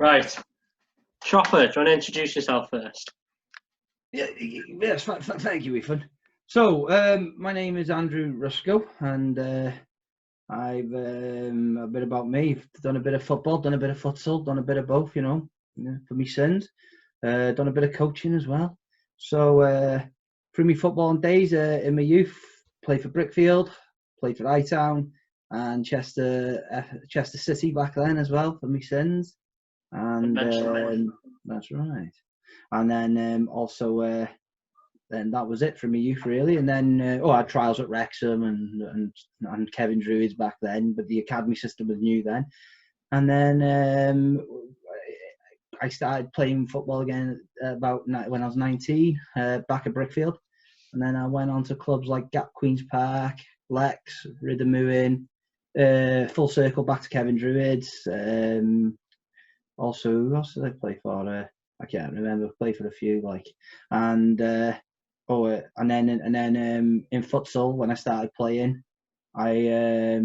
Right. Chopper, do you want to introduce yourself first? Yes, thank you, Ethan. So, my name is Andrew Rusco, and I've a bit about me. I've done a bit of football, done a bit of futsal, done a bit of both, for me sins. Done a bit of coaching as well. So, through my footballing days in my youth, played for Brickfield, played for Hightown, and Chester City back then as well for me sins. And that's right. And then also. Then that was it for my youth, really. And then I had trials at Wrexham and Kevin Druids back then, but the academy system was new then. And then I started playing football again about when I was 19, back at Brickfield. And then I went on to clubs like Gap Queen's Park, Lex, Riddermewin, full circle back to Kevin Druids. Also, who else did I play for? I can't remember. Played for a few, and then in futsal when I started playing, I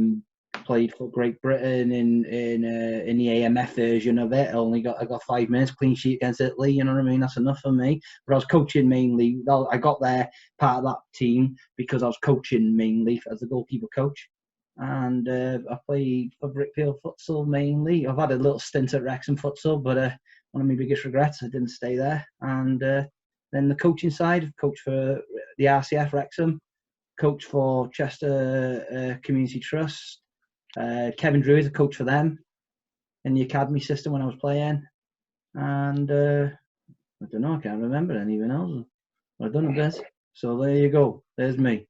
played for Great Britain in the AMF version of it. I got 5 minutes clean sheet against Italy. You know what I mean? That's enough for me. But I was coaching mainly. I got there part of that team because I was coaching mainly as a goalkeeper coach. And I played for Brickfield futsal mainly. I've had a little stint at Wrexham futsal, but one of my biggest regrets, I didn't stay there. And then the coaching side, I've coached for the RCF Wrexham, coached for Chester Community Trust, Kevin Druids, I coached for them in the academy system when I was playing. And I don't know, I can't remember anything else. I've done a bit. So there you go. There's me.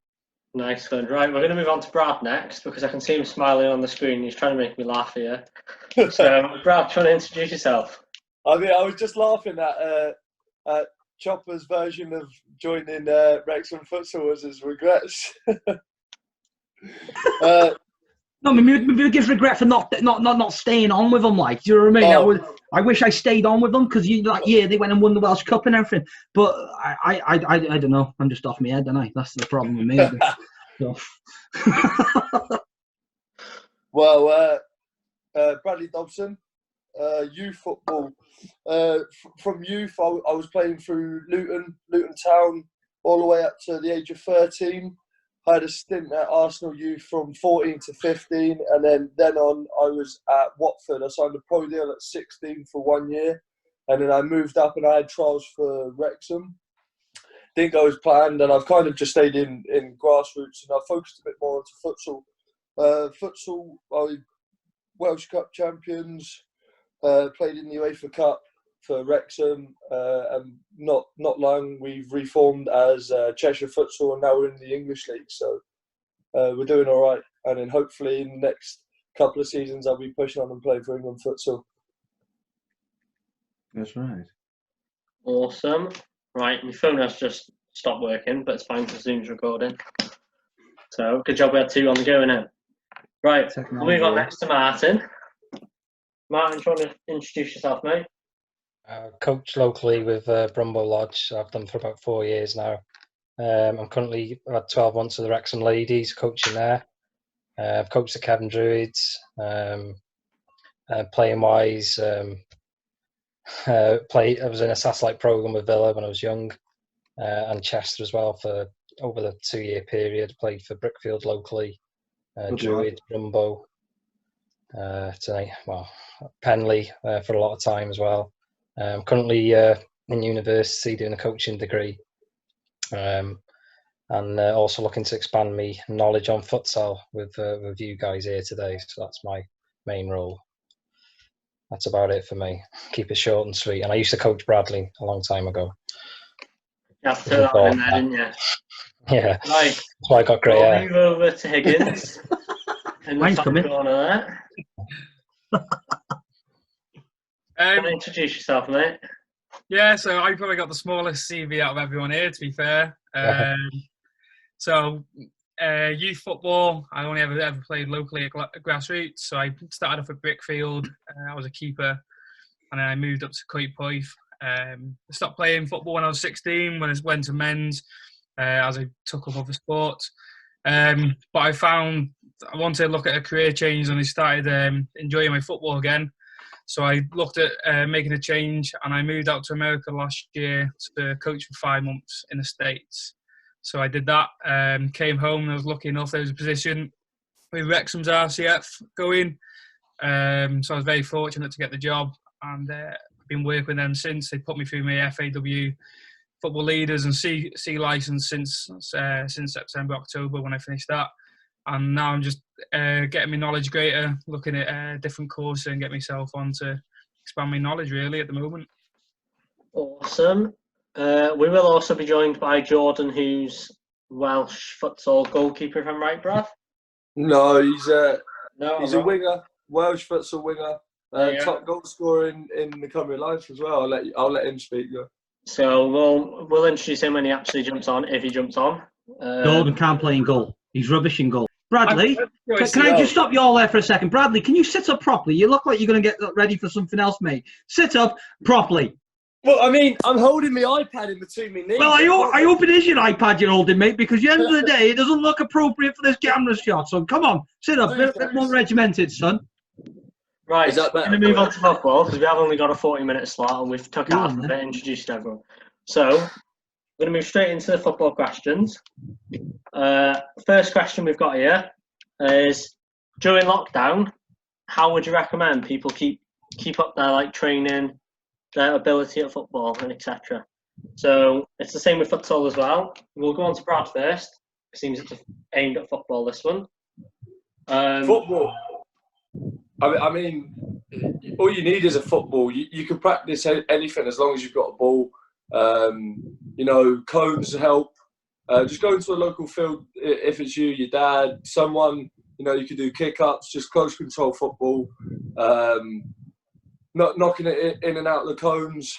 Nice one. Right, we're going to move on to Brad next because I can see him smiling on the screen. He's trying to make me laugh here. So, Brad, trying to introduce yourself. I mean, I was just laughing at Chopper's version of joining Wrexham Futsal was his regrets. No, maybe biggest regret for not staying on with them. Like, do you know what I mean? I wish I stayed on with them because they went and won the Welsh Cup and everything. But I don't know. I'm just off my head, don't I? That's the problem with me. So. Well, Bradley Dobson, youth football. From youth, I was playing through Luton Town, all the way up to the age of 13. I had a stint at Arsenal youth from 14 to 15, and then on I was at Watford. I signed a pro deal at 16 for 1 year, and then I moved up and I had trials for Wrexham. Didn't go as planned, and I've kind of just stayed in grassroots, and I've focused a bit more onto futsal. Futsal, I Welsh Cup champions, played in the UEFA Cup for Wrexham, and not long we've reformed as Cheshire Futsal, and now we're in the English League, so we're doing all right. And then hopefully in the next couple of seasons I'll be pushing on and playing for England Futsal. That's right. Awesome. Right, my phone has just stopped working, but it's fine because Zoom's recording. So good job we had 2 on the go now. Right, we'll move on next to Martin. Martin, do you want to introduce yourself, mate? Coach locally with Brumbo Lodge. I've done for about 4 years now. I'm currently had 12 months with the Wrexham Ladies coaching there. I've coached the Kevin Druids. Playing wise, I was in a satellite program with Villa when I was young, and Chester as well for over the 2-year period. Played for Brickfield locally, Druid, Brumbo, Penley for a lot of time as well. I'm currently in university doing a coaching degree, and also looking to expand my knowledge on futsal with you guys here today. So that's my main role. That's about it for me. Keep it short and sweet. And I used to coach Bradley a long time ago. You have to throw that in there, didn't you? Yeah. Right. That's why I got grey hair. We'll move over to Higgins. In the top corner there. Introduce yourself, mate. Yeah, so I probably got the smallest CV out of everyone here, to be fair. Youth football, I only ever played locally at grassroots. So I started off at Brickfield. I was a keeper, and then I moved up to Coitpoith. I stopped playing football when I was 16, when I went to men's, as I took up other sports. But I found I wanted to look at a career change, and I started enjoying my football again. So I looked at making a change, and I moved out to America last year to coach for 5 months in the States. So I did that, came home, and I was lucky enough there was a position with Wrexham's RCF going. So I was very fortunate to get the job, and I've been working with them since. They put me through my FAW football leaders and C license since September, October when I finished that. And now I'm just getting my knowledge greater, looking at different courses and get myself on to expand my knowledge really at the moment. Awesome. We will also be joined by Jordan, who's Welsh futsal goalkeeper, if I'm right, Brad? No, he's a wrong. winger, Welsh futsal winger, top goal scorer in the Cymru Life as well. I'll let him speak. Yeah. So we'll introduce him when he actually jumps on, if he jumps on. Jordan can't play in goal. He's rubbish in goal. Bradley, can I just stop you all there for a second? Bradley, can you sit up properly? You look like you're going to get ready for something else, mate. Sit up properly. Well, I mean, I'm holding my iPad in between my knees. Well, I hope it is your iPad you're holding, mate, because at the end of the day, it doesn't look appropriate for this camera shot. So come on, sit up. A bit more regimented, son. Right, we're going to move on to football because we have only got a 40-minute slot and we've took half of it, introduced everyone. So we're going to move straight into the football questions. First question we've got here is, during lockdown, how would you recommend people keep up their training, their ability at football, and etc.? So it's the same with futsal as well. We'll go on to Brad first. It seems it's aimed at football, this one. Football. I mean, all you need is a football. You can practice anything as long as you've got a ball. Cones help. Just go into a local field if it's you, your dad, someone. You can do kick-ups, just close control football. Not knocking it in and out of the cones.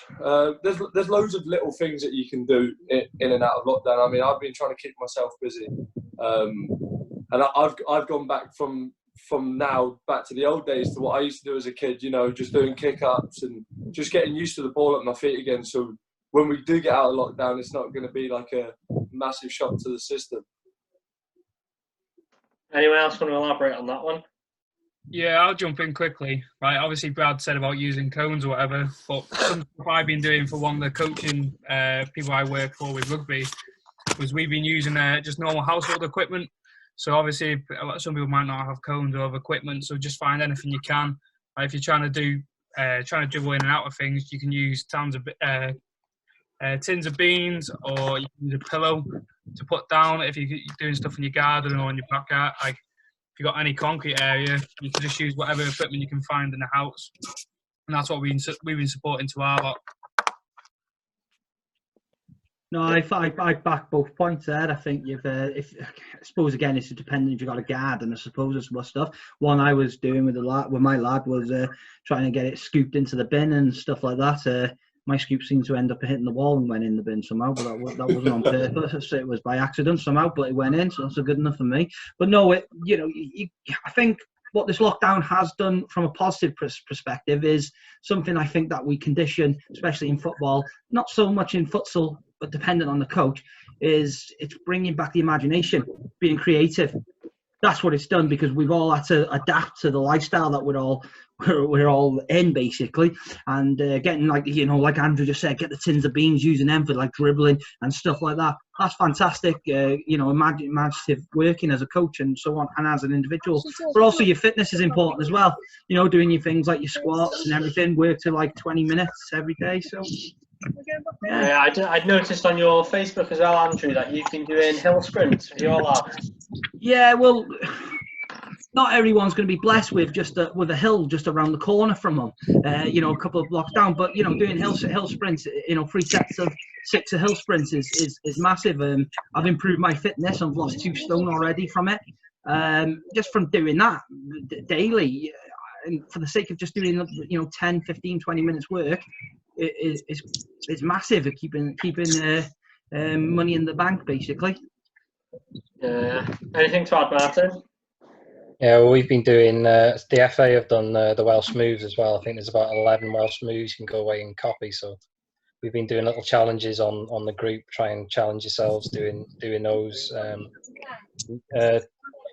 There's loads of little things that you can do in and out of lockdown. I mean, I've been trying to keep myself busy, and I've gone back from now back to the old days to what I used to do as a kid. Just doing kick-ups and just getting used to the ball at my feet again. So when we do get out of lockdown, it's not going to be like a massive shock to the system. Anyone else want to elaborate on that one? Yeah, I'll jump in quickly. Right, obviously Brad said about using cones or whatever, but some stuff I've been doing for one of the coaching people I work for with rugby was we've been using just normal household equipment. So obviously some people might not have cones or other equipment, so just find anything you can. If you're trying to dribble in and out of things, you can use tins of beans, or you can use a pillow to put down if you're doing stuff in your garden or in your backyard. If you've got any concrete area, you can just use whatever equipment you can find in the house. And that's what we've been supporting to our lot. No, I back both points there. I think I suppose again it's dependent if you've got a garden. I suppose there's more stuff. One I was doing with my lad was trying to get it scooped into the bin and stuff like that. My scoop seemed to end up hitting the wall and went in the bin somehow, but that wasn't on purpose. It was by accident somehow, but it went in, so that's good enough for me. But no, I think what this lockdown has done from a positive perspective is something I think that we condition, especially in football, not so much in futsal, but dependent on the coach, is it's bringing back the imagination, being creative. That's what it's done, because we've all had to adapt to the lifestyle that we're all in, basically, and getting like Andrew just said, get the tins of beans, using them for dribbling and stuff like that. That's fantastic. Imaginative working as a coach and so on, and as an individual. But also your fitness is important as well. Doing your things like your squats and everything. Work to 20 minutes every day. So. Yeah, I'd noticed on your Facebook as well, Andrew, that you've been doing hill sprints with your lads. Yeah, well, not everyone's going to be blessed with with a hill just around the corner from them, a couple of blocks down. But doing hill sprints, 3 sets of 6 hill sprints is massive. I've improved my fitness. I've lost 2 stone already from it, just from doing that daily. And for the sake of just doing 10, 15, 20 minutes work, it's massive at keeping money in the bank, basically. Anything to add, Martin? Yeah, well, we've been doing the FA have done the Welsh moves as well. I think there's about 11 Welsh moves you can go away and copy. So we've been doing little challenges on the group, try and challenge yourselves doing those.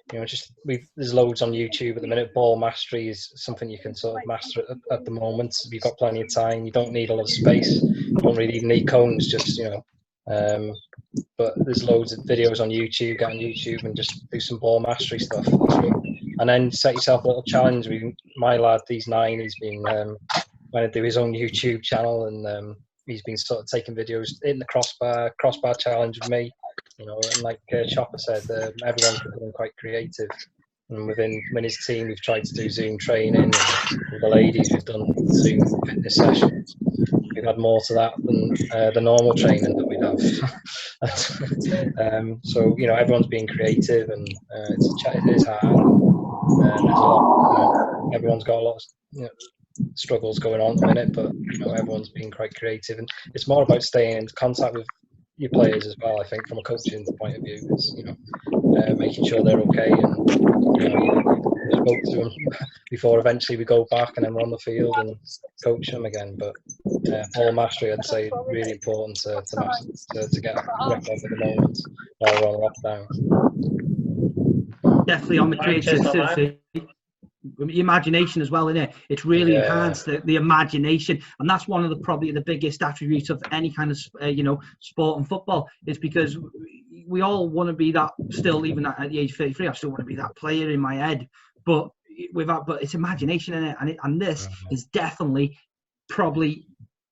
there's loads on YouTube at the minute. Ball mastery is something you can sort of master at the moment. You've got plenty of time. You don't need a lot of space. You don't really even need cones. Just but there's loads of videos on YouTube. Get on YouTube and just do some ball mastery stuff. And then set yourself a little challenge. My lad, he's 9. He's been going to do his own YouTube channel, and he's been sort of taking videos in the crossbar challenge with me. And like Chopper said, everyone's becoming quite creative. And within his team, we've tried to do Zoom training. And with the ladies, we've done Zoom fitness sessions. We've had more to that than the normal training that we'd have. So everyone's being creative, and it is hard. There's a lot. Everyone's got a lot of struggles going on at the minute, but everyone's being quite creative, and it's more about staying in contact with your players as well. I think from a coaching point of view, it's making sure they're okay, and you spoke to them before eventually we go back and then we're on the field and coach them again. But ball mastery, I'd say, really important to get a grip of at the moment while we're on lockdown. Definitely on the creativity. Imagination as well, innit? It's really enhanced the imagination, and that's one of the probably the biggest attributes of any kind of sport and football, is because we all want to be that. Still, even at the age of 33, I still want to be that player in my head, but it's imagination in it, and this is definitely probably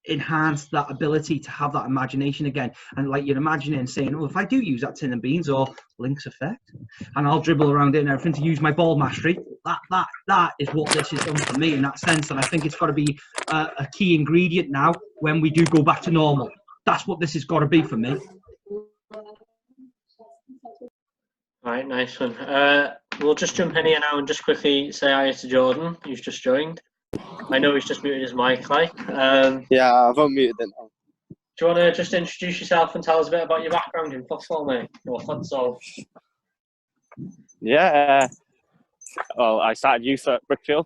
enhance that ability to have that imagination again. And like you're imagining and saying, if I do use that tin and beans or Link's effect and I'll dribble around it and everything to use my ball mastery, that is what this has done for me in that sense. And I think it's got to be a key ingredient now when we do go back to normal. That's what this has got to be for me. All right, nice one. We'll just jump in here now and just quickly say hi to Jordan, who's just joined. I know he's just muted his mic, like. Yeah, I've unmuted it now. Do you want to just introduce yourself and tell us a bit about your background in futsal, mate, or futsal? Yeah, well, I started youth at Brickfield.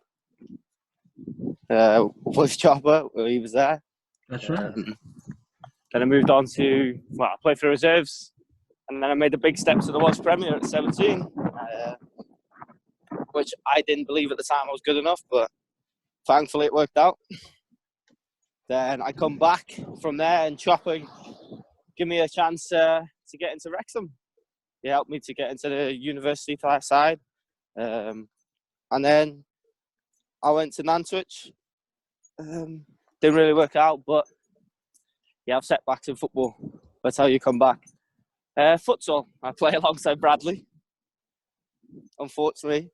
With Chopper, he was there. That's right. Then I moved on to, I played for reserves, and then I made the big step to the Wasp Premier at 17, which I didn't believe at the time I was good enough, but thankfully it worked out. Then I come back from there, and Chopper give me a chance to get into Wrexham. He helped me to get into the university side. And then I went to Nantwich. Didn't really work out, but you have setbacks in football. That's how you come back. Futsal, I play alongside Bradley, unfortunately,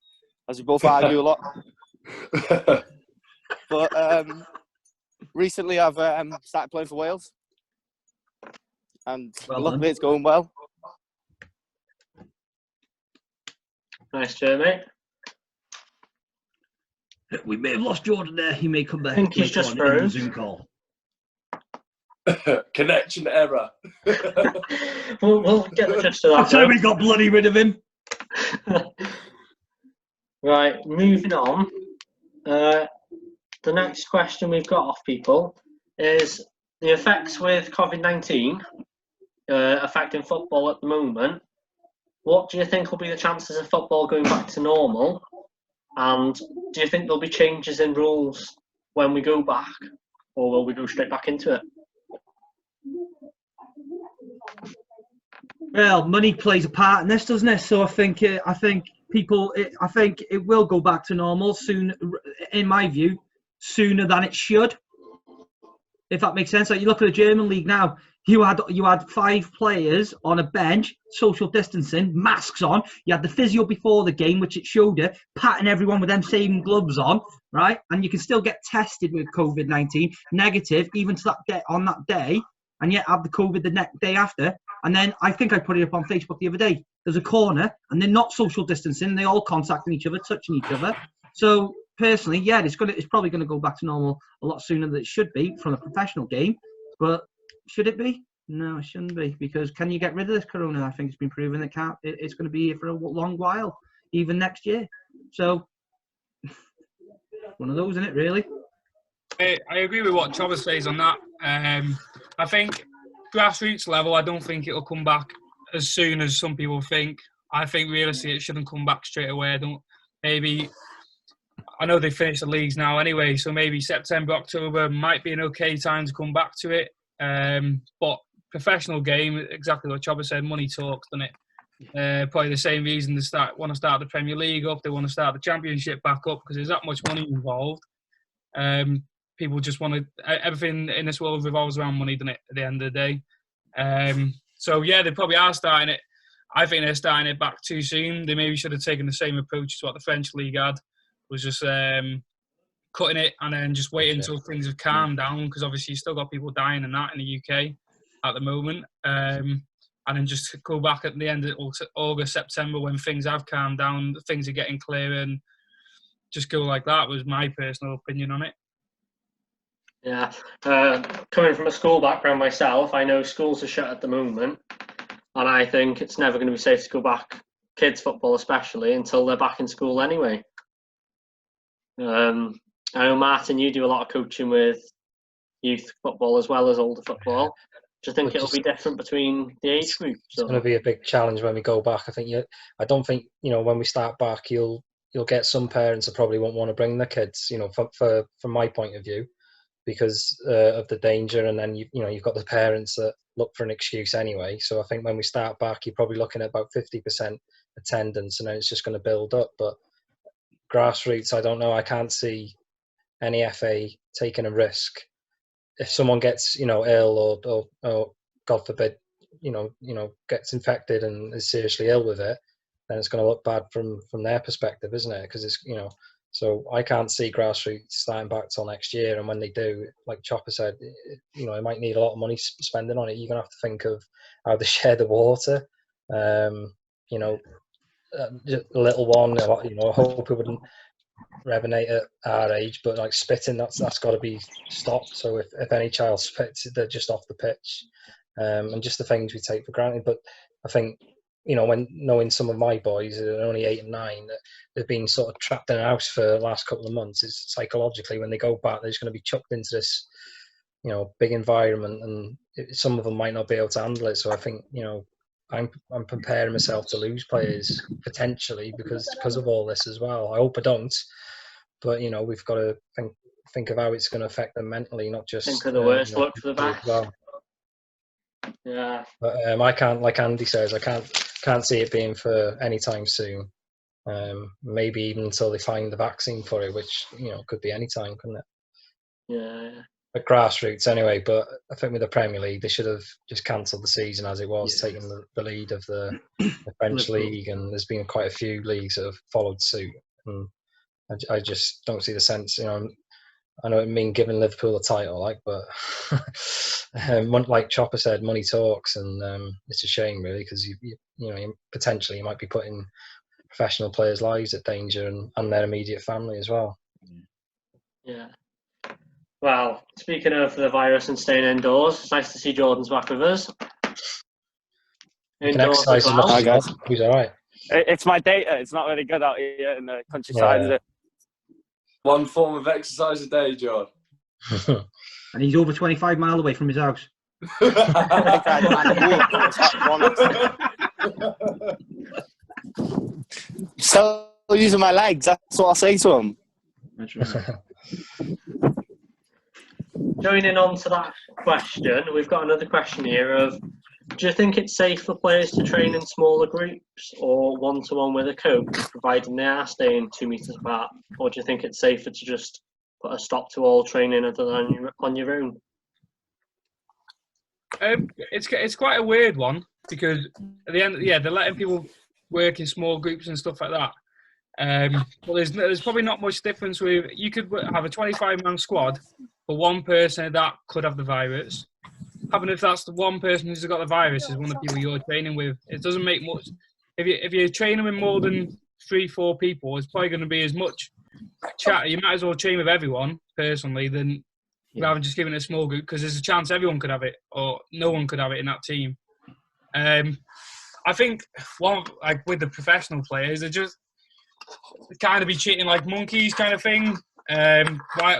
as we both argue a lot. But recently I've started playing for Wales, and luckily it's going well. Nice to mate. We may have lost Jordan there. He may come back. I think he's just through. Zoom call. Connection error. we'll get the gist of that. That's how we got bloody rid of him. Right, moving on. The next question we've got off people is the effects with Covid-19 affecting football at the moment. What do you think will be the chances of football going back to normal? And do you think there'll be changes in rules when we go back, or will we go straight back into it? Well, money plays a part in this, doesn't it? So I think it will go back to normal soon. In my view, sooner than it should. If that makes sense. Like you look at the German league now, you had 5 players on a bench, social distancing, masks on. You had the physio before the game, which it showed you, patting everyone with them same gloves on, right? And you can still get tested with COVID-19 negative, even to that day, on that day, and yet have the COVID the next day after. And then I think I put it up on Facebook the other day. There's a corner, and they're not social distancing. They all contacting each other, touching each other. So personally, yeah, it's probably going to go back to normal a lot sooner than it should be from a professional game. But should it be? No, it shouldn't be, because can you get rid of this corona? I think it's been proven it can't. It's going to be here for a long while, even next year. So one of those, isn't it? Really. I agree with what Travis says on that. I think grassroots level, I don't think it'll come back as soon as some people think. I think realistically it shouldn't come back straight away. I know they finished the leagues now anyway, so maybe September, October might be an okay time to come back to it. But professional game, exactly what Chopper said, money talks, doesn't it? Probably the same reason they want to start the Premier League up, they want to start the Championship back up because there's that much money involved. People just want to, everything in this world revolves around money, doesn't it, at the end of the day? So yeah, they probably are starting it. I think they're starting it back too soon. They maybe should have taken the same approach as what the French league had, was just cutting it and then just waiting until things have calmed down, because obviously you still got people dying and that in the UK at the moment. And then just go back at the end of August, September, when things have calmed down, things are getting clearer, and just go like that was my personal opinion on it. Yeah. Coming from a school background myself, I know schools are shut at the moment, and I think it's never going to be safe to go back, kids football especially, until they're back in school anyway. I know, Martin, you do a lot of coaching with youth football as well as older football. Do you think it'll be different between the age groups? It's going to be a big challenge when we go back. I don't think, when we start back, you'll get some parents that probably won't want to bring their kids, from my point of view, because of the danger. And then you've got the parents that look for an excuse anyway. So I think when we start back, you're probably looking at about 50% attendance, and then it's just going to build up. But grassroots, I don't know. I can't see any FA taking a risk. If someone gets, ill or God forbid, gets infected and is seriously ill with it, then it's going to look bad from their perspective, isn't it? Because it's, so I can't see grassroots starting back till next year. And when they do, like Chopper said, it might need a lot of money spending on it. You're going to have to think of how they share the water. A little one, I hope it wouldn't revenate at our age, but like spitting, that's got to be stopped. So if any child spits, they're just off the pitch, and just the things we take for granted. But I think, when knowing some of my boys that are only 8 and 9, that they've been sort of trapped in a house for the last couple of months, is psychologically when they go back, they're just going to be chucked into this, big environment, and some of them might not be able to handle it. So I think, I'm preparing myself to lose players potentially because of all this as well. I hope I don't, but we've got to think of how it's going to affect them mentally, not just think of the worst, look for the best. Well. Yeah. But I can't, like Andy says, I can't see it being for any time soon. Maybe even until they find the vaccine for it, which could be any time, couldn't it? Yeah. At grassroots anyway, but I think with the Premier League, they should have just cancelled the season as it was, taking the lead of the French league, and there's been quite a few leagues that have followed suit, and I just don't see the sense. I know it means giving Liverpool a title, but like Chopper said, money talks, and it's a shame really, because you potentially you might be putting professional players' lives at danger, and their immediate family as well. Yeah. Well, speaking of the virus and staying indoors, it's nice to see Jordan's back with us. Indoors as well. Hi guys. He's all right. It's my data. It's not really good out here in the countryside, is it? One form of exercise a day, John. And he's over 25 miles away from his house. Still using my legs. That's what I'll say to him. That's right. Joining on to that question, we've got another question here of, do you think it's safe for players to train in smaller groups or one-to-one with a coach, providing they are staying 2 meters apart? Or do you think it's safer to just put a stop to all training other than on your own? It's quite a weird one, because at the end, they're letting people work in small groups and stuff like that. Well, there's probably not much difference with, you could have a 25-man squad, but one person that could have the virus. Even if that's the one person who's got the virus is one of the people you're training with, it doesn't make much. If you're training with more than 3-4 people, it's probably going to be as much chat. You might as well train with everyone personally than rather than just giving it a small group, because there's a chance everyone could have it or no one could have it in that team. I think with the professional players, they're just kind of be treating like monkeys kind of thing.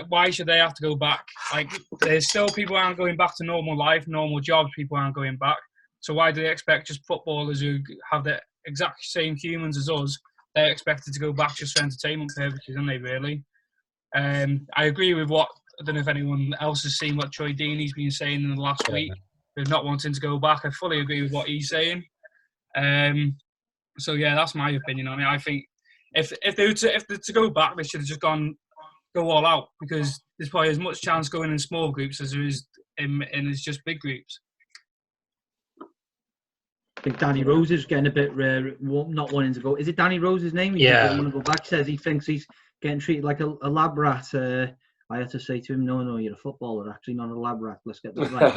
Why should they have to go back? Like, there's still people aren't going back to normal life, normal jobs. People aren't going back. So why do they expect just footballers who have exact same humans as us, they're expected to go back just for entertainment purposes, aren't they, really? I agree with what, I don't know if anyone else has seen what Troy Deeney's been saying in the last week, with not wanting to go back. I fully agree with what he's saying. So yeah, that's my opinion on it. I think if they're to go back, they should have just go all out, because there's probably as much chance going in small groups as there is in it's just big groups. I think Danny Rose is getting a bit not wanting to go. Is it Danny Rose's name? He Yeah. doesn't want to go back. He says he thinks he's getting treated like a lab rat. I had to say to him, no, you're a footballer, actually, not a lab rat. Let's get that right.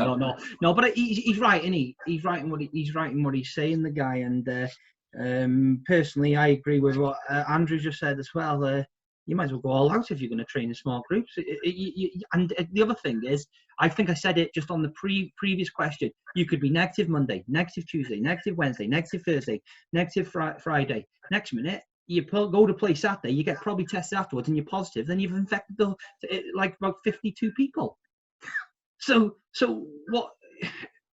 No. But he's right, isn't he? He's right in what he's saying, the guy. And personally, I agree with what Andrew just said as well. You might as well go all out if you're going to train in small groups. And the other thing is, I think I said it just on the previous question. You could be negative Monday, negative Tuesday, negative Wednesday, negative Thursday, negative Friday. Next minute, you go to play Saturday, you get probably tested afterwards, and you're positive. Then you've infected like about 52 people. So what?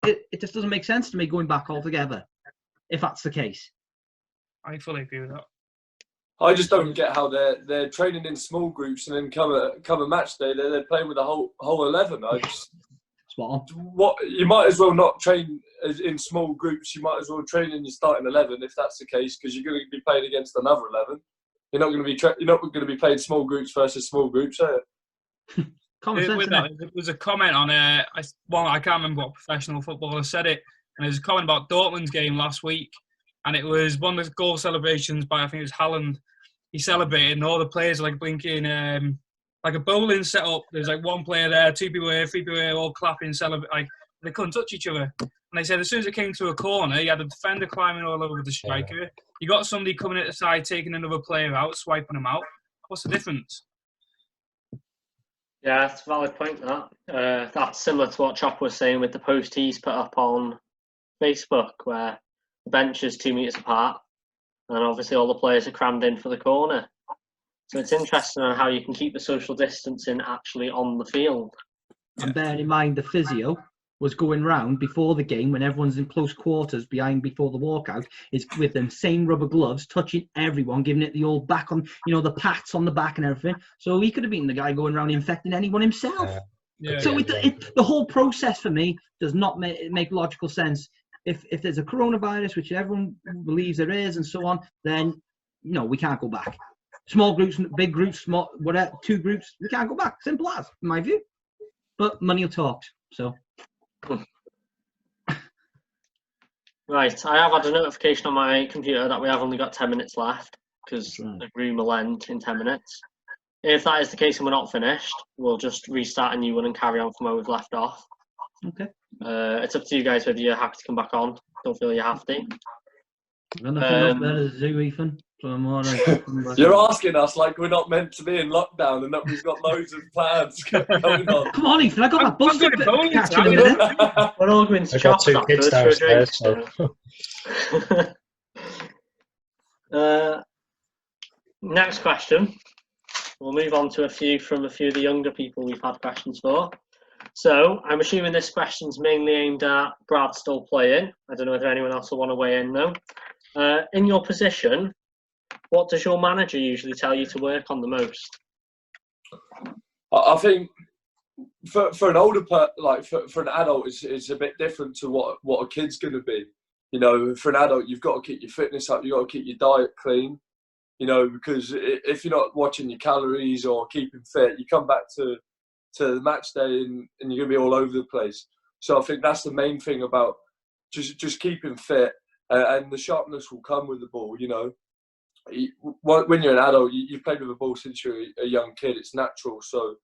It just doesn't make sense to me going back altogether, if that's the case. I fully agree with that. I just don't get how they're training in small groups, and then come a match day they're playing with the whole 11. Spot on. What, you might as well not train in small groups. You might as well train in your starting 11 if that's the case, because you're going to be playing against another 11. You're not going to be playing small groups versus small groups, are you? With that, there was a comment on I can't remember what professional footballer said it, and there was a comment about Dortmund's game last week, and it was one of the goal celebrations by, I think it was Haaland. He celebrated, and all the players are like blinking, like a bowling setup. There's like one player there, two people here, three people here, all clapping, celebrate. Like they couldn't touch each other. And they said as soon as it came to a corner, you had a defender climbing all over the striker. Yeah. You got somebody coming at the side, taking another player out, swiping them out. What's the difference? Yeah, that's a valid point. That's similar to what Chop was saying with the post he's put up on Facebook, where the bench is 2 meters apart, and obviously all the players are crammed in for the corner. So it's interesting on how you can keep the social distancing actually on the field. And bearing in mind, the physio was going round before the game when everyone's in close quarters before the walkout, is with them same rubber gloves, touching everyone, giving it the old back on, the pats on the back and everything. So he could have been the guy going around infecting anyone himself. So the whole process for me does not make logical sense. If there's a coronavirus, which everyone believes there is, and so on, then we can't go back. Small groups, big groups, small whatever, 2 groups, we can't go back. Simple as, in my view. But money talks. So. Right, I have had a notification on my computer that we have only got 10 minutes left, because the room will end in 10 minutes. If that is the case and we're not finished, we'll just restart a new one and carry on from where we've left off. Okay. It's up to you guys whether you're happy to come back on. Don't feel you have to. Nothing else better to do, Ethan. You're asking us like we're not meant to be in lockdown and that we've got loads of plans going on. Come on, Ethan, I got that bus to catch in a minute. We're all going to Chop got 2 kids downstairs. Next question. We'll move on to a few of the younger people we've had questions for. So I'm assuming this question's mainly aimed at Brad still playing. I don't know if anyone else will want to weigh in though. In your position, what does your manager usually tell you to work on the most? I think for an older for an adult, it's a bit different to what a kid's going to be. For an adult, you've got to keep your fitness up. You've got to keep your diet clean. Because if you're not watching your calories or keeping fit, you come back to the match day and you're going to be all over the place. So I think that's the main thing about just keeping fit, and the sharpness will come with the ball. When you're an adult, you've played with a ball since you're a young kid. It's natural. So,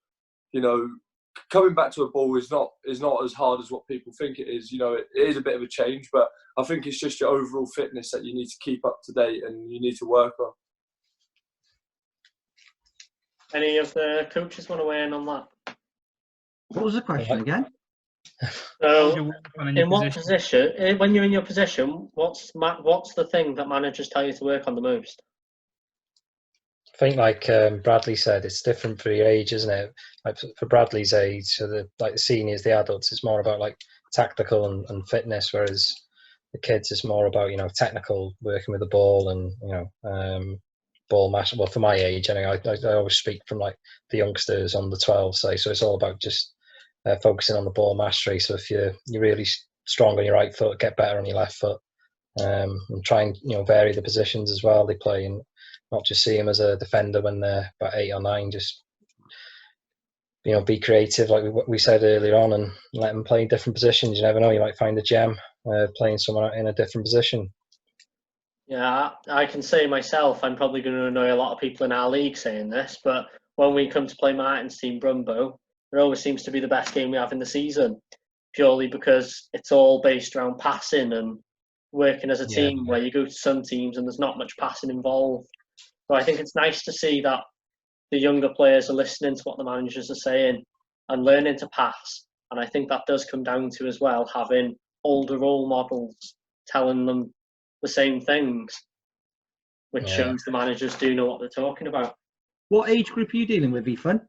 coming back to a ball is not as hard as what people think it is. It is a bit of a change, but I think it's just your overall fitness that you need to keep up to date and you need to work on. Any of the coaches want to weigh in on that? What was the question again? So, in what position, when you're in your position, what's the thing that managers tell you to work on the most? I think, like Bradley said, it's different for your age, isn't it? Like for Bradley's age, so the seniors, the adults, it's more about like tactical and fitness, whereas the kids, it's more about, technical, working with the ball and, ball mastery. Well, for my age, anyway, I always speak from like the youngsters on the 12, say, so it's all about just focusing on the ball mastery. So if you're really strong on your right foot, get better on your left foot, and try and vary the positions as well they play, and not just see them as a defender when they're about 8 or 9. Just be creative, like we said earlier on, and let them play different positions. You never know, you might find a gem playing someone in a different position. Yeah, I can say myself, I'm probably going to annoy a lot of people in our league saying this, but when we come to play Martin's team, Brumbo, it always seems to be the best game we have in the season, purely because it's all based around passing and working as a team, where you go to some teams and there's not much passing involved. So I think it's nice to see that the younger players are listening to what the managers are saying and learning to pass. And I think that does come down to, as well, having older role models telling them the same things, which shows the managers do know what they're talking about. What age group are you dealing with, Ethan?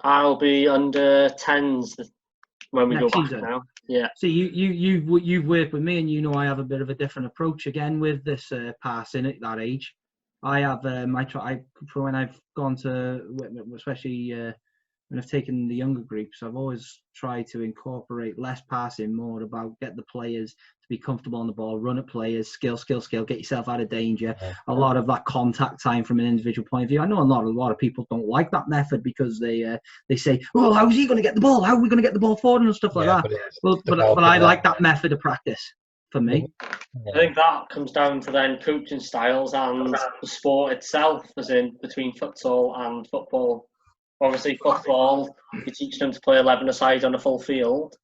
I'll be under 10s when we Next go back season. now. Yeah. So you've worked with me, and I have a bit of a different approach again with this passing at that age. I have for when I've gone to, especially when I've taken the younger groups, I've always tried to incorporate less passing, more about get the players to be comfortable on the ball, run at players, skill, get yourself out of danger. A lot of that contact time from an individual point of view. I know a lot of people don't like that method because they say, "Oh, how is he going to get the ball? How are we going to get the ball forward?" and stuff like that. But I like that method of practice for me. I think that comes down to then coaching styles and the sport itself, as in between futsal and football. Obviously, football, you teach them to play 11-a-side on a full field.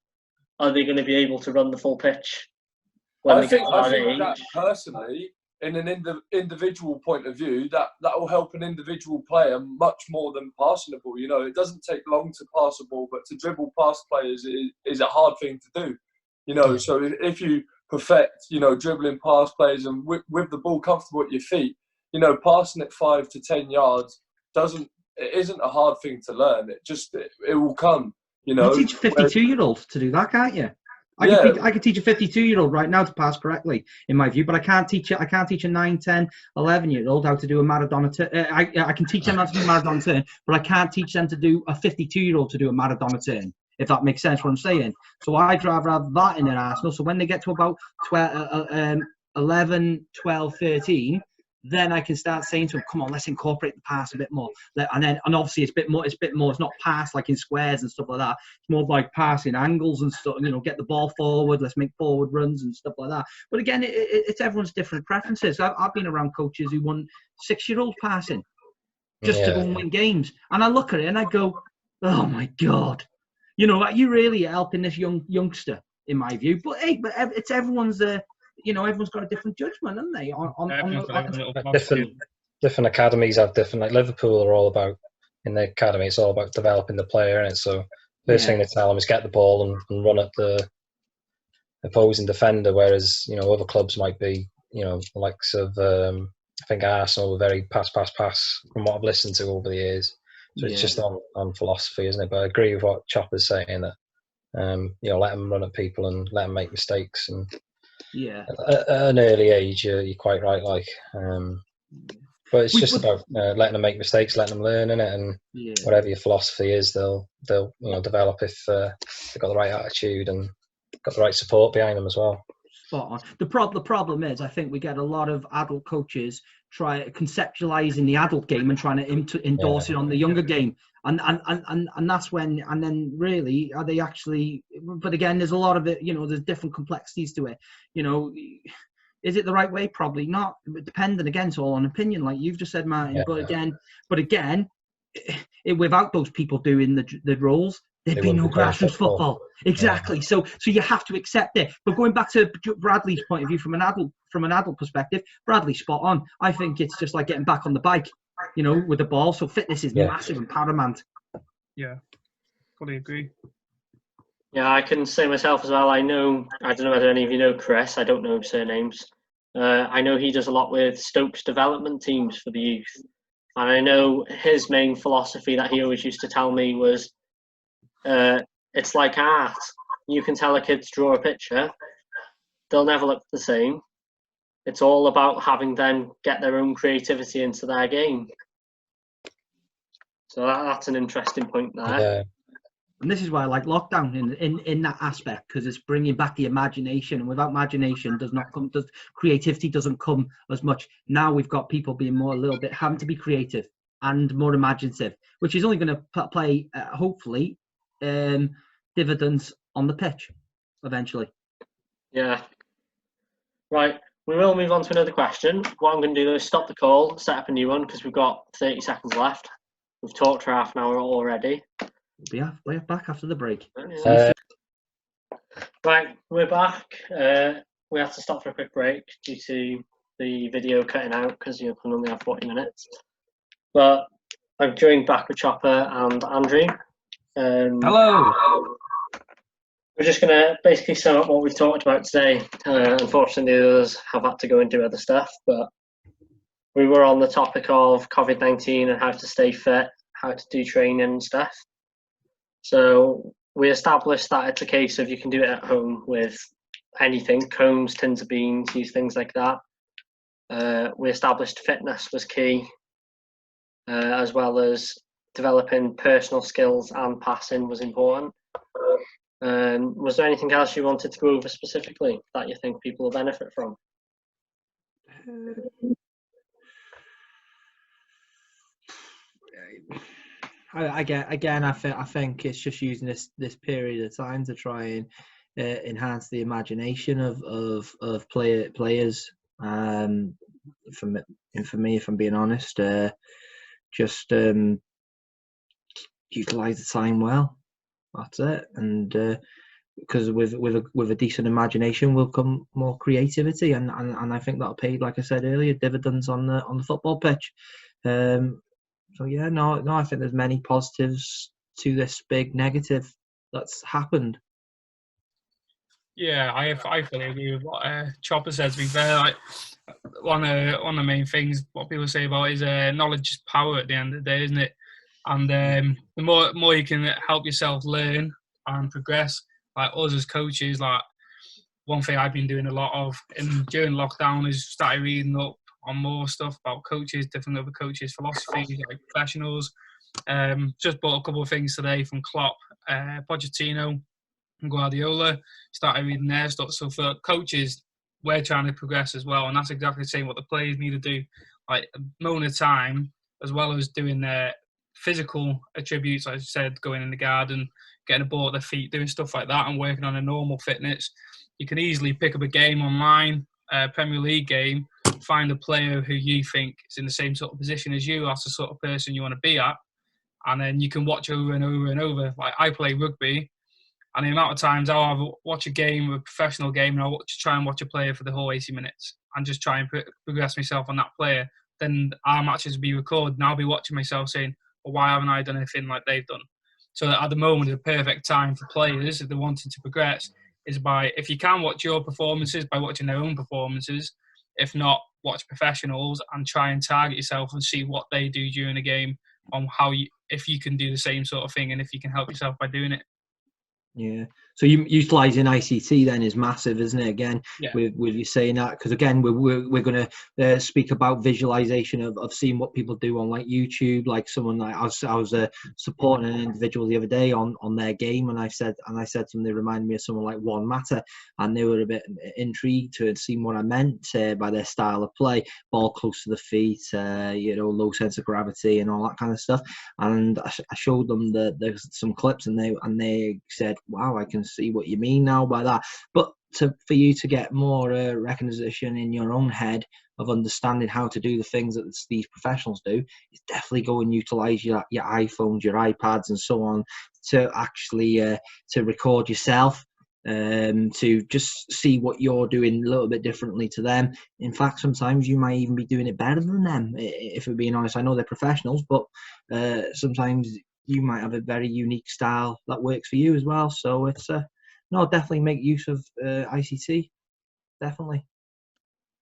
Are they going to be able to run the full pitch when I they think get to that age? that personally, in an individual point of view, that will help an individual player much more than passing the ball. It doesn't take long to pass a ball, but to dribble past players is a hard thing to do. So if you perfect, dribbling past players and with the ball comfortable at your feet, passing it 5 to 10 yards isn't a hard thing to learn. It will come. You teach a 52-year-old to do that, can't you? I could teach a 52-year-old right now to pass correctly, in my view, but I can't teach a 9, 10, 11-year-old how to do a Maradona turn. I can teach them how to do a Maradona turn, but I can't teach them to do a 52-year-old to do a Maradona turn, if that makes sense what I'm saying. So I'd rather have that in their arsenal. So when they get to about 11, 12, 13, then I can start saying to them, "Come on, let's incorporate the pass a bit more." And obviously it's a bit more. It's not pass like in squares and stuff like that. It's more like passing angles and stuff. Get the ball forward. Let's make forward runs and stuff like that. But again, it's everyone's different preferences. I've been around coaches who want 6-year-olds passing just to go and win games, and I look at it and I go, "Oh my God, you really are helping this youngster." In my view, but it's everyone's. Everyone's got a different judgment, haven't they? Different academies have different. Like Liverpool are all about, in the academy, it's all about developing the player, and so first thing they tell them is get the ball and run at the opposing defender. Whereas other clubs might be, the likes of I think Arsenal were very pass from what I've listened to over the years. So it's just on philosophy, isn't it? But I agree with what Chopper's saying, that let them run at people and let them make mistakes. And at an early age, you're quite right. But it's just about letting them make mistakes, letting them learn in it, and whatever your philosophy is, they'll develop if they've got the right attitude and got the right support behind them as well. Spot on. The problem is, I think we get a lot of adult coaches try conceptualizing the adult game and trying to endorse it on the younger game. And that's when, and then really, are they actually, but again, there's a lot of it, there's different complexities to it. Is it the right way? Probably not. Depending, again, it's all on opinion, like you've just said, Martin. But again, without those people doing the roles, there'd be no grassroots football. Exactly. Yeah. So you have to accept it. But going back to Bradley's point of view from an adult perspective, Bradley's spot on. I think it's just like getting back on the bike, with the ball. So fitness is massive and paramount. Yeah, fully agree. Yeah, I can say myself as well. I don't know whether any of you know Chris. I don't know surnames. I know he does a lot with Stoke's development teams for the youth. And I know his main philosophy that he always used to tell me was, it's like art. You can tell a kid to draw a picture, they'll never look the same. It's all about having them get their own creativity into their game. So that's an interesting point there. Yeah. And this is why I like lockdown in that aspect, because it's bringing back the imagination. And without imagination, creativity doesn't come as much. Now we've got people being a little bit having to be creative and more imaginative, which is only going to play hopefully dividends on the pitch eventually. Yeah. Right. We will move on to another question. What I'm going to do is stop the call, set up a new one, because we've got 30 seconds left. We've talked for half an hour already. We'll be back after the break. Right, we're back. We have to stop for a quick break due to the video cutting out because you can only have 40 minutes. But I'm joined back with Chopper and Andrew. Hello. We're just going to basically sum up what we've talked about today. Unfortunately, the others have had to go and do other stuff, but we were on the topic of COVID-19 and how to stay fit, how to do training and stuff. So we established that it's a case of you can do it at home with anything, cones, tins of beans, use things like that. We established fitness was key, as well as developing personal skills and passing was important. Was there anything else you wanted to go over specifically that you think people will benefit from? I think it's just using this period of time to try and enhance the imagination of players. For me, if I'm being honest, just utilize the time well. That's it, and because with a decent imagination will come more creativity, and I think that'll pay, like I said earlier, dividends on the football pitch. So yeah, no, I think there's many positives to this big negative that's happened. Yeah, I fully agree with what Chopper says. To be fair, like, one of the main things what people say about is knowledge is power at the end of the day, isn't it? And the more you can help yourself learn and progress, like us as coaches, like one thing I've been doing a lot of during lockdown is started reading up on more stuff about coaches, different other coaches' philosophies, like professionals. Just bought a couple of things today from Klopp, Pochettino, and Guardiola. Started reading their stuff. So for coaches, we're trying to progress as well, and that's exactly the same what the players need to do. Like a moment of time, as well as doing their physical attributes, like I said, going in the garden, getting a ball at their feet, doing stuff like that, and working on a normal fitness. You can easily pick up a game online, Premier League game, find a player who you think is in the same sort of position as you, that's the sort of person you want to be at, and then you can watch over and over and over. Like I play rugby, and the amount of times I'll watch a game, a professional game, and I'll try and watch a player for the whole 80 minutes and just try and progress myself on that player. Then our matches will be recorded, and I'll be watching myself saying, well, why haven't I done anything like they've done? So at the moment, the perfect time for players, if they're wanting to progress, is by, if you can watch your performances, by watching their own performances. If not, watch professionals and try and target yourself and see what they do during a game, on how if you can do the same sort of thing and if you can help yourself by doing it. Yeah. So you utilising ICT then is massive, isn't it? Again, yeah. with you saying that, because again, we're going to speak about visualization of seeing what people do on like YouTube. Like someone like I was supporting an individual the other day on their game, and I said to them, they reminded me of someone like Juan Mata, and they were a bit intrigued to see what I meant by their style of play, ball close to the feet, low sense of gravity and all that kind of stuff. And I showed them there's some clips, and they said, wow, I can see what you mean now by that. But for you to get more recognition in your own head of understanding how to do the things that these professionals do, is definitely go and utilize your iPhones, your iPads and so on to actually to record yourself, to just see what you're doing a little bit differently to them. In fact, sometimes you might even be doing it better than them, if we're being honest. I know they're professionals, but sometimes you might have a very unique style that works for you as well. So it's definitely make use of ICT, definitely.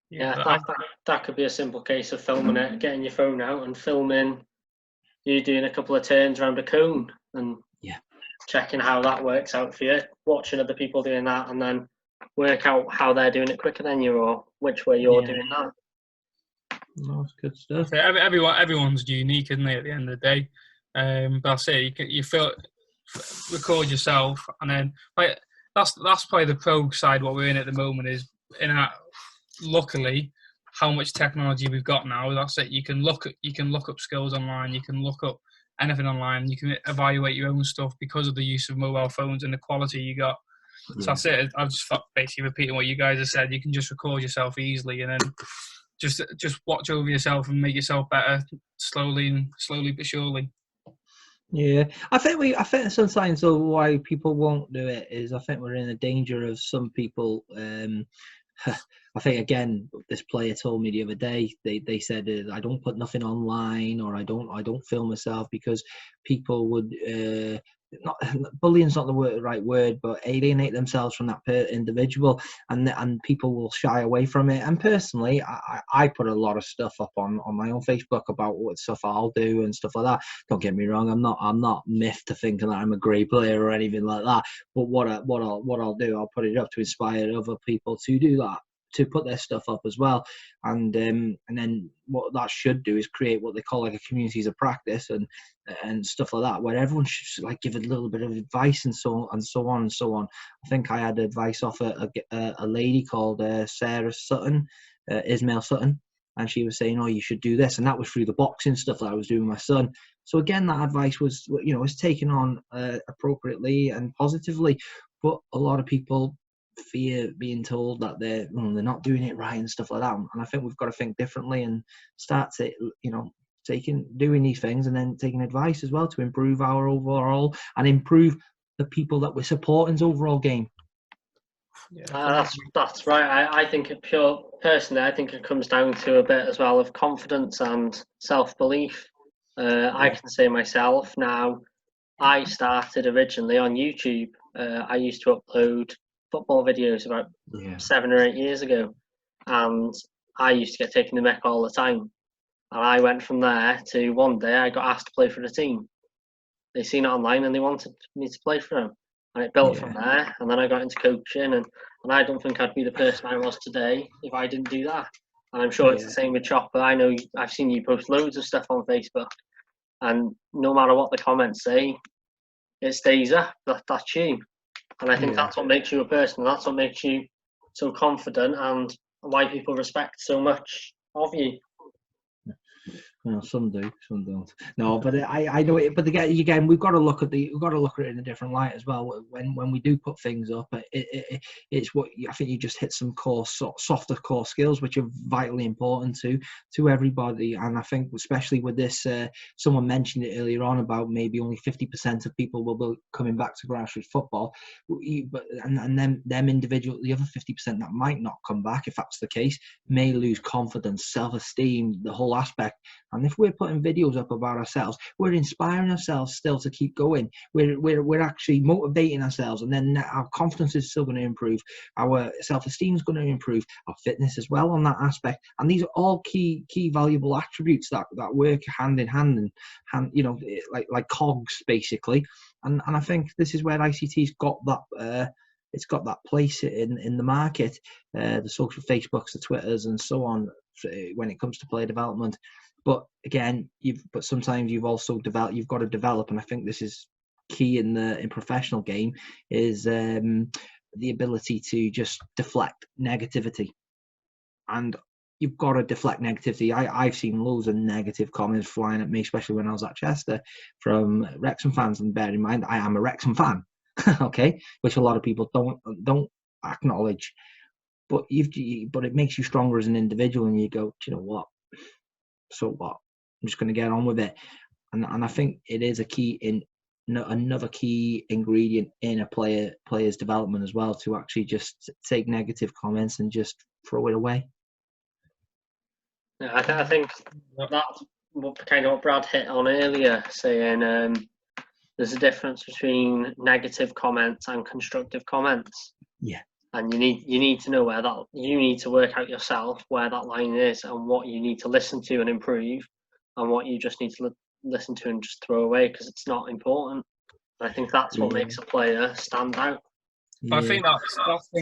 Yeah, that could be a simple case of filming it, getting your phone out and filming you doing a couple of turns around a cone and checking how that works out for you, watching other people doing that, and then work out how they're doing it quicker than you, or which way you're doing that. No, that's good stuff. So everyone's unique, isn't they? At the end of the day, but I'll say you feel record yourself, and then like that's probably the pro side. What we're in at the moment is luckily how much technology we've got now. That's it. You can look up skills online. You can look up anything online. You can evaluate your own stuff because of the use of mobile phones and the quality you got. So that's it. I'm just basically repeating what you guys have said. You can just record yourself easily, and then just watch over yourself and make yourself better slowly but surely. Yeah, I think sometimes though why people won't do it is I think we're in a danger of some people. I think again, this player told me the other day. They said I don't put nothing online, or I don't film myself because people would not bullying's not the right word, but alienate themselves from that individual, and people will shy away from it. And personally, I put a lot of stuff up on my own Facebook about what stuff I'll do and stuff like that. Don't get me wrong, I'm not miffed to thinking that I'm a great player or anything like that. But what I'll do, I'll put it up to inspire other people to do that, to put their stuff up as well, and then what that should do is create what they call like a communities of practice and stuff like that, where everyone should like give a little bit of advice and so on. I think I had advice off a lady called Sarah Sutton, Ismail Sutton, and she was saying, oh, you should do this, and that was through the boxing stuff that I was doing with my son. So again, that advice was was taken on appropriately and positively, but a lot of people fear being told that they're not doing it right and stuff like that. And I think we've got to think differently and start to doing these things and then taking advice as well to improve our overall and improve the people that we're supporting's overall game. That's right. I think personally, I think it comes down to a bit as well of confidence and self-belief. I can say myself now, I started originally on YouTube. I used to upload football videos about 7 or 8 years ago, and I used to get taken the mick all the time. And I went from there to one day I got asked to play for the team. They seen it online and they wanted me to play for them, and it built from there. And then I got into coaching, and I don't think I'd be the person I was today if I didn't do that. And I'm sure it's the same with Chopper. I know I've seen you post loads of stuff on Facebook, and no matter what the comments say, it stays up. That's you. And I think that's what makes you a person. That's what makes you so confident, and why people respect so much of you. Well, some do, some don't. No, but I know it. But again, we've got to look at it in a different light as well. When we do put things up, it's what I think you just hit some softer core skills, which are vitally important to everybody. And I think especially with this, someone mentioned it earlier on about maybe only 50% of people will be coming back to grassroots football, and them individual, the other 50% that might not come back, if that's the case, may lose confidence, self-esteem, the whole aspect. And if we're putting videos up about ourselves, we're inspiring ourselves still to keep going. We're actually motivating ourselves, and then our confidence is still going to improve. Our self-esteem is going to improve. Our fitness as well on that aspect. And these are all key valuable attributes that work hand in hand, like cogs basically. And I think this is where ICT's got that. It's got that place in the market, the social Facebooks, the Twitters, and so on, when it comes to player development. But again, sometimes you've also you've got to develop, and I think this is key in professional game, is the ability to just deflect negativity. And you've got to deflect negativity. I've seen loads of negative comments flying at me, especially when I was at Chester, from Wrexham fans. And bear in mind, I am a Wrexham fan, okay, which a lot of people don't acknowledge. But it makes you stronger as an individual, and you go, do you know what? So what? I'm just going to get on with it. And I think it is another key ingredient in a player's development as well, to actually just take negative comments and just throw it away. Yeah, I think that's kind of what Brad hit on earlier, saying there's a difference between negative comments and constructive comments. Yeah. And you need to know you need to work out yourself where that line is, and what you need to listen to and improve, and what you just need to listen to and just throw away because it's not important. And I think that's what makes a player stand out. But I think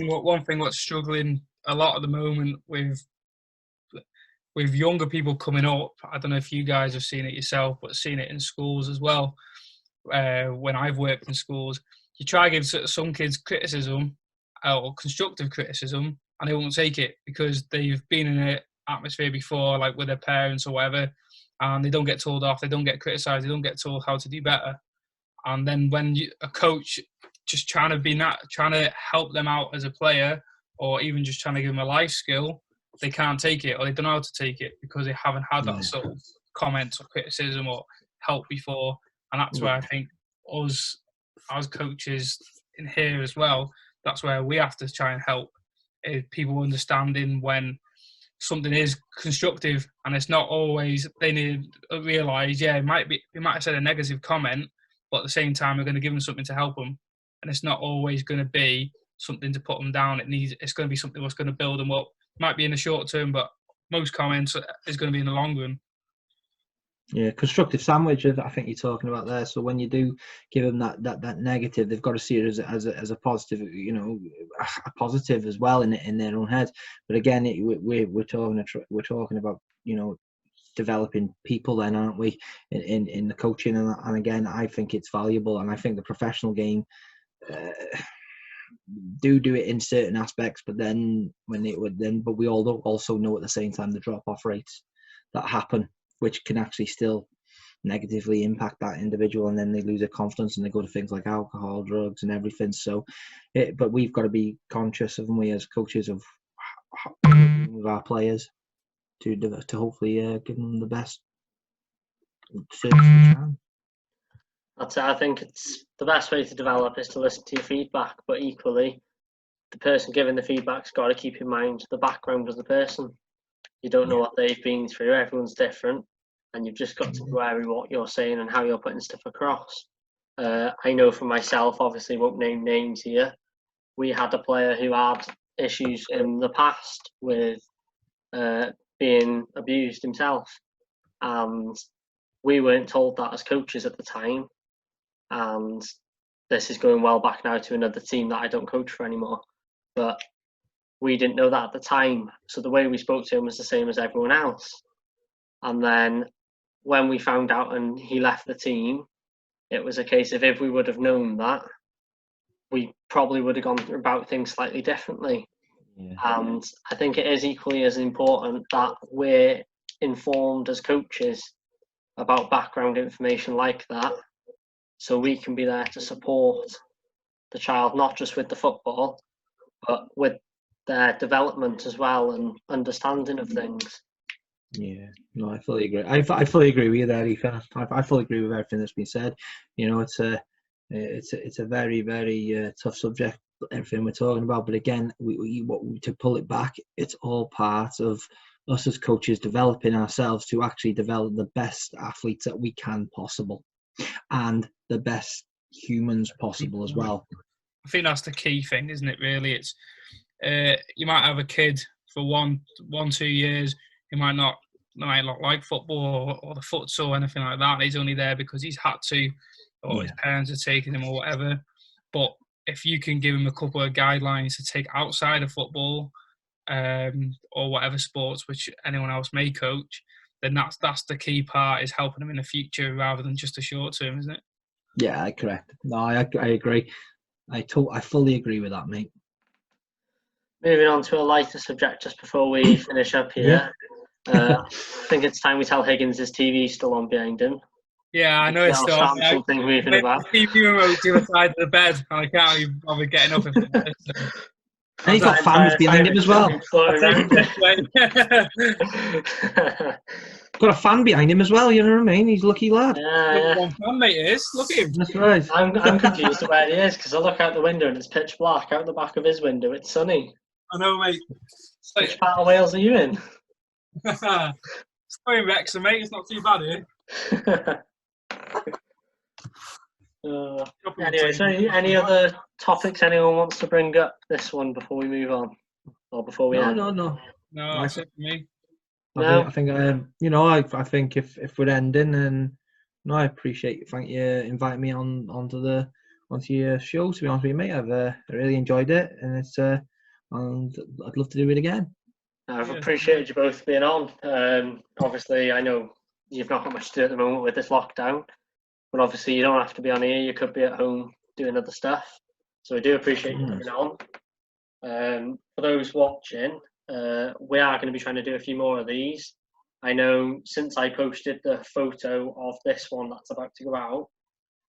one thing what's struggling a lot at the moment with younger people coming up. I don't know if you guys have seen it yourself, but seen it in schools as well. When I've worked in schools, you try to give some kids criticism or constructive criticism, and they won't take it because they've been in an atmosphere before, like with their parents or whatever, and they don't get told off, they don't get criticised, they don't get told how to do better. And then when a coach just trying to help them out as a player, or even just trying to give them a life skill, they can't take it, or they don't know how to take it because they haven't had that sort of comments or criticism or help before. And that's where I think us as coaches in here as well, that's where we have to try and help people understanding when something is constructive, and it's not always, they need to realise, we might have said a negative comment, but at the same time we're going to give them something to help them, and it's not always going to be something to put them down. It's going to be something that's going to build them up. Might be in the short term, but most comments is going to be in the long run. Yeah, constructive sandwich, I think you're talking about there. So when you do give them that negative, they've got to see it as a positive, a positive as well in their own head. But again, we're talking about developing people, then, aren't we? In the coaching, and again, I think it's valuable, and I think the professional game do it in certain aspects, but then but we all also know at the same time the drop-off rates that happen, which can actually still negatively impact that individual, and then they lose their confidence and they go to things like alcohol, drugs, and everything. So, but we've got to be conscious of, we as coaches, of with our players to hopefully give them the best service we can. That's it. I think it's the best way to develop is to listen to your feedback, but equally, the person giving the feedback's got to keep in mind the background of the person. You don't know what they've been through. Everyone's different, and you've just got to be wary of what you're saying and how you're putting stuff across. I know for myself, obviously won't name names here, we had a player who had issues in the past with being abused himself, and we weren't told that as coaches at the time. And this is going well back now to another team that I don't coach for anymore, but we didn't know that at the time. So the way we spoke to him was the same as everyone else. And then when we found out and he left the team, it was a case of, if we would have known that, we probably would have gone about things slightly differently. Yeah. And I think it is equally as important that we're informed as coaches about background information like that, so we can be there to support the child, not just with the football, but with their development as well and understanding of things. Yeah, no, I fully agree. I fully agree with you there, Ethan. I fully agree with everything that's been said. It's a very, very tough subject, everything we're talking about. But again, to pull it back, it's all part of us as coaches developing ourselves to actually develop the best athletes that we can possible, and the best humans possible as well. I think that's the key thing, isn't it? Really, it's you might have a kid for 1-2 years who might not like football or the futsal or anything like that. He's only there because he's had to, or his parents are taking him or whatever. But if you can give him a couple of guidelines to take outside of football or whatever sports which anyone else may coach, then that's the key part, is helping them in the future rather than just a short term, isn't it? Yeah, correct. No, I agree. I fully agree with that, mate. Moving on to a lighter subject just before we finish up here. I think it's time we tell Higgins his TV's still on behind him. Yeah, I know it's still on. Something moving about. The TV remote to the side of the bed, and I can't even bother getting up. And he's got fans behind him as well. Got a fan behind him as well, you know what I mean? He's a lucky lad. Yeah. One fan, mate, is. Look at him. That's right. I'm confused to where he is, because I look out the window and it's pitch black. Out the back of his window, it's sunny. I know, mate. Which part of Wales are you in? It's in Wrexham, mate. It's not too bad here. Anyway, so any other topics anyone wants to bring up this one before we move on? Or before we end? No, that's it for me. I think I think if we're ending, and I appreciate you. Thank you inviting me onto the onto your show. To be honest with you, mate, I've really enjoyed it, and and I'd love to do it again. I've appreciated you both being on. Obviously, I know you've not got much to do at the moment with this lockdown, but obviously you don't have to be on here. You could be at home doing other stuff. So we do appreciate you coming on. For those watching, we are going to be trying to do a few more of these. I know since I posted the photo of this one that's about to go out,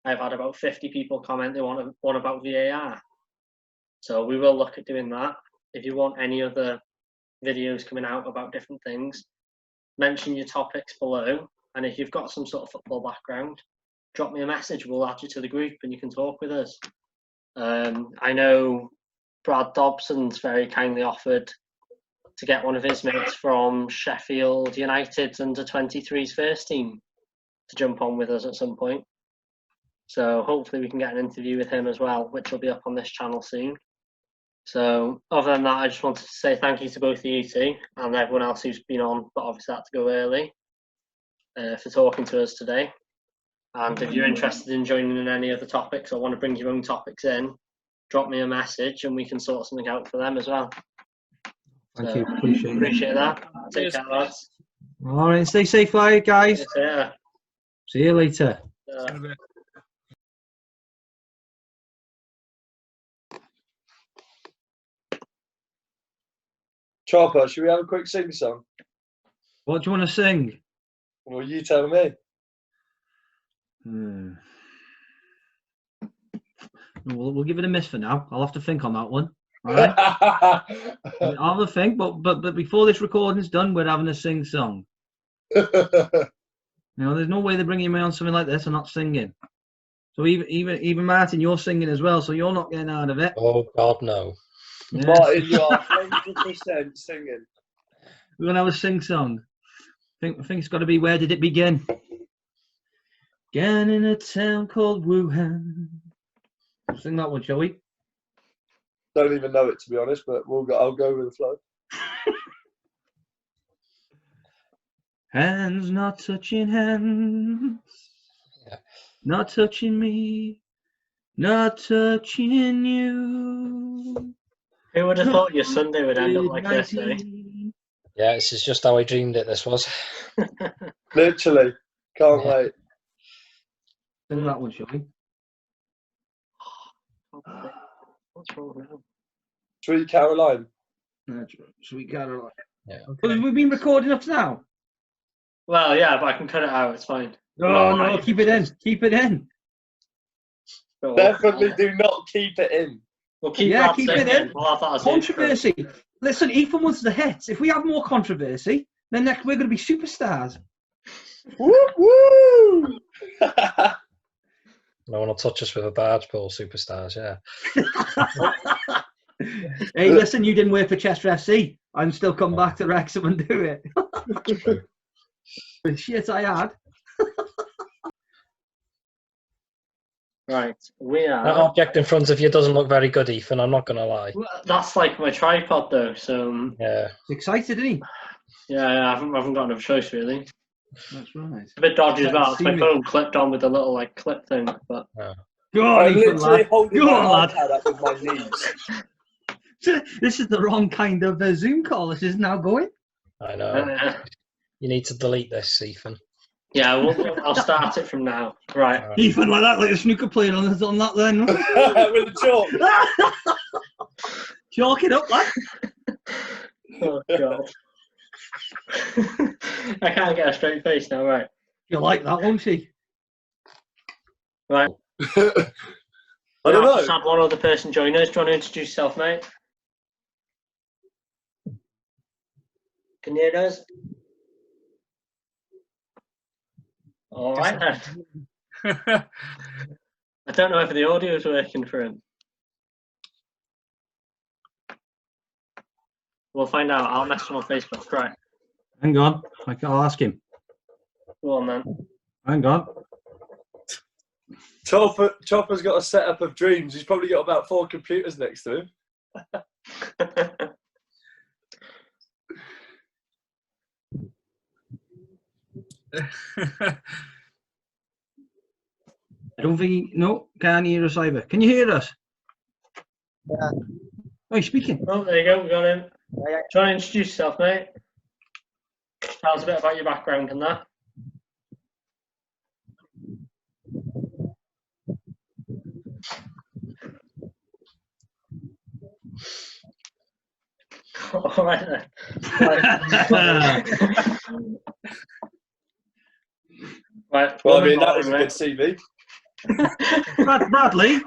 I've had about 50 people comment they want one about VAR. So we will look at doing that. If you want any other videos coming out about different things, mention your topics below. And if you've got some sort of football background, drop me a message. We'll add you to the group and you can talk with us. I know Brad Dobson's very kindly offered to get one of his mates from Sheffield United's under-23s first team to jump on with us at some point. So hopefully we can get an interview with him as well, which will be up on this channel soon. So other than that, I just wanted to say thank you to both of you two and everyone else who's been on, but obviously had to go early, for talking to us today. And if you're interested in joining in any other topics or want to bring your own topics in, drop me a message and we can sort something out for them as well. Thank you. Appreciate that. Take care, lads. All right, stay safe, guys. Yeah. See you later. Chopper, should we have a quick sing song? What do you want to sing? Well, you tell me. We'll give it a miss for now. I'll have to think on that one. All right. I'll have a think, but before this recording's done, we're having a sing song. There's no way they're bringing me on something like this and not singing. So even Martin, you're singing as well, so you're not getting out of it. Oh God, no. Yeah. Martin, you are 100% singing. We're gonna have a sing song. I think it's got to be "Where Did It Begin?" Began in a town called Wuhan. Sing that one, shall we? Don't even know it, to be honest, but I'll go with the flow. Hands not touching hands, not touching me, not touching you. Who would have thought your Sunday would end up like this, eh? Yeah, this is just how I dreamed it, this was. Literally. Can't wait. Sing that one, shall we? What's wrong now? Sweet Caroline. Sweet Caroline. Yeah. Okay. We've been recording up to now. Well, yeah, but I can cut it out. It's fine. No, keep it in. Keep it in. Definitely do not keep it in. We'll keep it in. We'll have that as Controversy. Listen, Ethan wants the hits. If we have more controversy, then we're going to be superstars. Woo woo! No one will touch us with a barge pole, superstars, yeah. Hey, listen, you didn't work for Chester FC. I'm still come back to Wrexham and do it. The shit I had. Right, we are. That object in front of you doesn't look very good, Ethan, I'm not going to lie. Well, that's like my tripod, though, so. Yeah. He's excited, isn't he? Yeah, I haven't got another choice, really. That's right. It's a bit dodgy as well. It's my phone clipped on with a little, like, clip thing, but. Go on, I'm Ethan, literally lad. holding Go my on, iPad up with my knees. This is the wrong kind of Zoom call. This is now going. I know. You need to delete this, Ethan. Yeah, I'll start it from now. Right. Ethan, like that, like a snooker player on that then. With a chalk. Chalk it up, lad. Oh, God. I can't get a straight face now, right. You like that, won't she? Right. I don't know. Just had one other person join us. Do you want to introduce yourself, mate? Can you hear us? All right then. I don't know if the audio is working for him. We'll find out. I'll message him on Facebook. Right. Hang on. I'll ask him. Go on, then. Hang on. Chopper's got a setup of dreams. He's probably got about 4 computers next to him. I don't think no, can't hear us either. Can you hear us? Yeah. Oh, he's speaking. Oh, there you go. We got him. Yeah. Try and introduce yourself, mate. Tell us a bit about your background and that. All right then. Right. Well, I mean, that was a good CV. Bradley,